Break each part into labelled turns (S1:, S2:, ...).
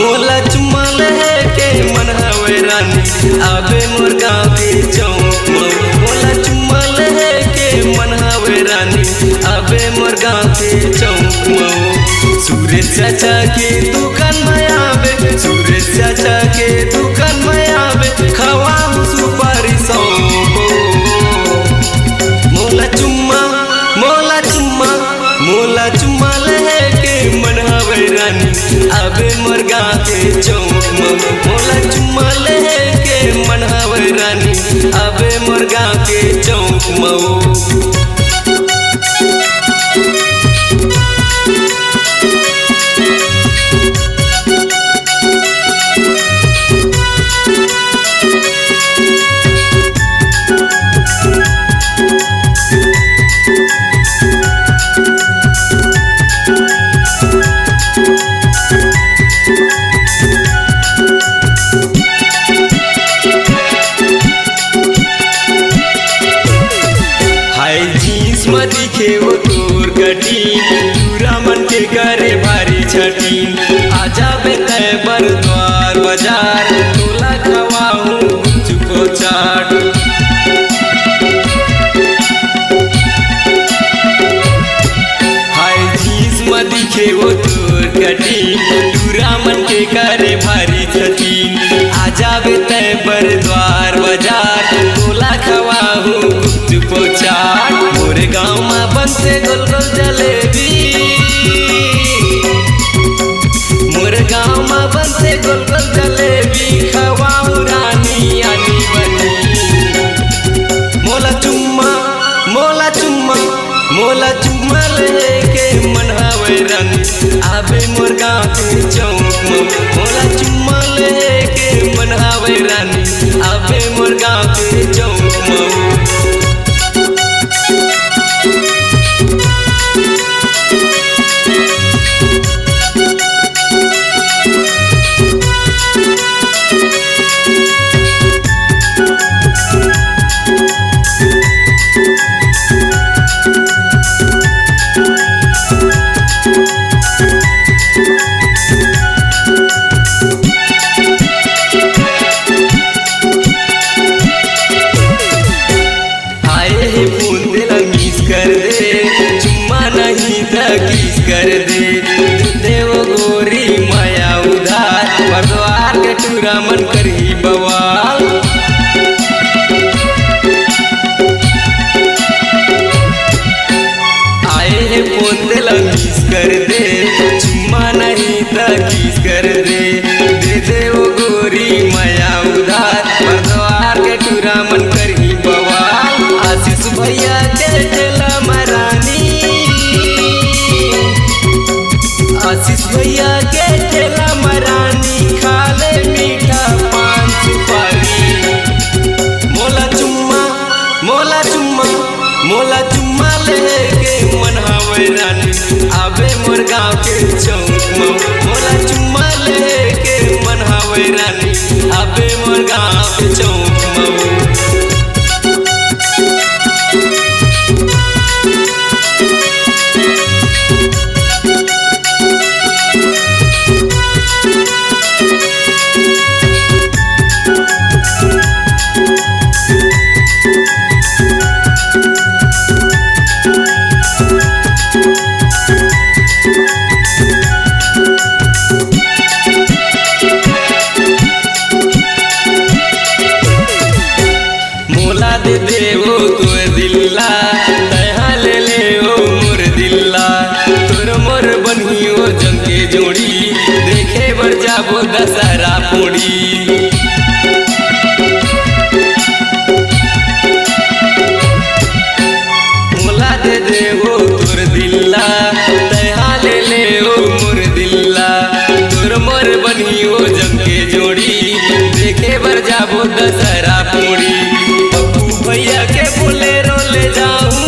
S1: मोला चुम्मा लेके मन हवे रानी आबे मोर गाँव के चौक मऊ। मोला चुम्मा लेके मन हवे रानी आबे मोर गाँव के चौक मऊ। सूरज चाचा के दुकान में आबे, सूरज चाचा के दुकान में आबे खवाऊ सुपारी सौंपो। मोला चुम्मा मोला चुम्मा मोला चुम्मा लेके मन हवे रानी आबे मोर गाँव के चौक मऊ। मोला चुम्मा लेके मन हवे रानी आबे मोर गाँव के चौक मऊ। दिखे वो तोर कठिन पूरा मन के करे भारी छठीन। आजा बेतय बर द्वार बाजार तोला खवाऊं चुको चाट। हाय जीस म दिखे वो तोर कठिन पूरा मन के करे भारी छठीन। आजा बेतय बर द्वार बाजार तोला खवाऊं चुको चाट। मोरे गाँव में बनते गोल गोल जलेबी, मोरे गाँव में बनते गोल गोल जलेबी खवाऊ रानी आनी बनी। मोला चुम्मा मोला चुम्मा मोला चुम्मा लेके मन हवे रानी आबे मोर गाँव के चौक मऊ। मोला चुम्मा लेके मन हवे रानी आबे मोर गाँव के चौक मऊ। किस कर दे देव गोरी माया उधार परद्वार के टूरा मन करही बवाल। आए है फोन दिला किस कर दे चुम्मा नहीं था किस कर दे देव गोरी माया उधार परद्वार के टूरा मन करही बवाल। आशीष भैया के ठेला मरानी, आशीष भैया के ठेला मरानी खाले मीठा पान सुपारी। मोला चुम्मा मोला चुम्मा मोला चुम्मा लेके मन हवे रानी आबे मोर गाँव के चौक मऊ। मोला चुम्मा लेके मन हवे रानी आबे मोर गाँव के चौक मऊ। देवो तोर दिल्ला तहा ले ले ओ मोर दिल्ला तोर मोर बनियो जंग के जोड़ी देखे बर जाबो दशहरा पोड़ी। मोला दे देवो तोर दिल्ला तहा ले ले ओ मोर दिल्ला तोर मोर बनियो जंग के जोड़ी देखे बर जाबो दशहरा पोड़ी। भैया के बोलेरो ले जाऊं,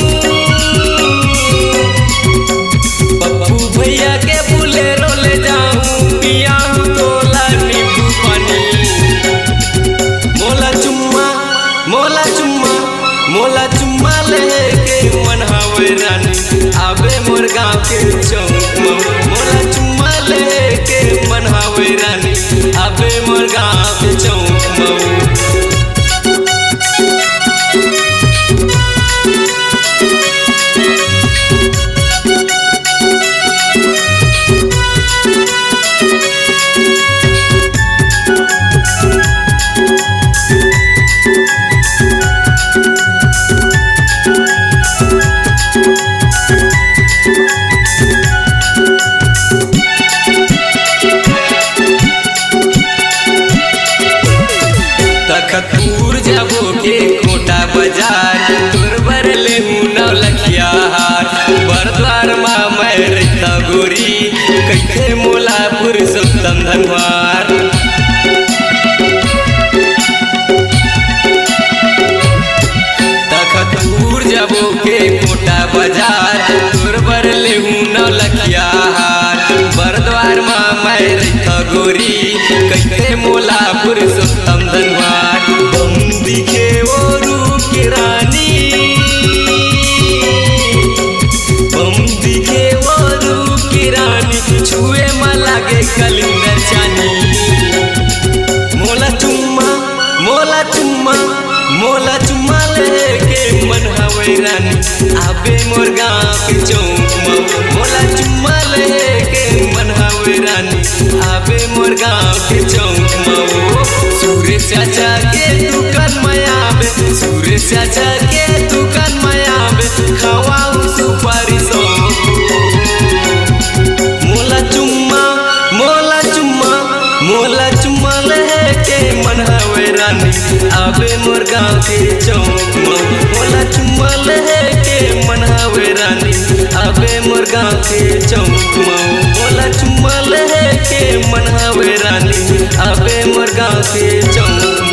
S1: पप्पू भैया के बोलेरो ले जाऊं पिया तोला नींबू पानी। मोला चुम्मा मोला चुम्मा मोला चुम्मा लेके मन हवे रानी आबे मोर गाँव के चौक मऊ। मोला चुम्मा लेके मन हवे रानी तखतपुर जाबो के कोटा बाजार तोर बरले हूँ नौलखिया हार बरद्वार माँ मैं रहता गोरी कैथे मोलापुर सुतम धनवार तखतपुर जाबो के कोटा बाजार तोर बरले हूँ नौलखिया हार बरद्वार माँ मैं रहता गोरी कैथे मोलापुर सुतम धनवार बम दिखे वो रूप की रानी बम दिखे वो रूप की रानी छुए में लागे कलिंदर चानी मोला चुम्मा मोला चुम्मा मोला चुम्मा लेके मन हवे रानी आबे मोर गाँव के चौक में मोला चुम्मा लेके मन हवे रानी आबे मोर गाँव के चौक में सूर्य चाचा के दुकान में आबे सूर्य चाचा के दुकान में आबे खवाऊ सुपारी सो मोला चुम्मा मोला चुम्मा मोला चुम्मा लेके मन हवे रानी आबे मोर गाँव के चौक में मोला चुम्मा लेके मन हवे रानी आबे मोर गाँव के चौक में मोला चुम्मा लेके मन हवे रानी आबे मोर गाँव के चौक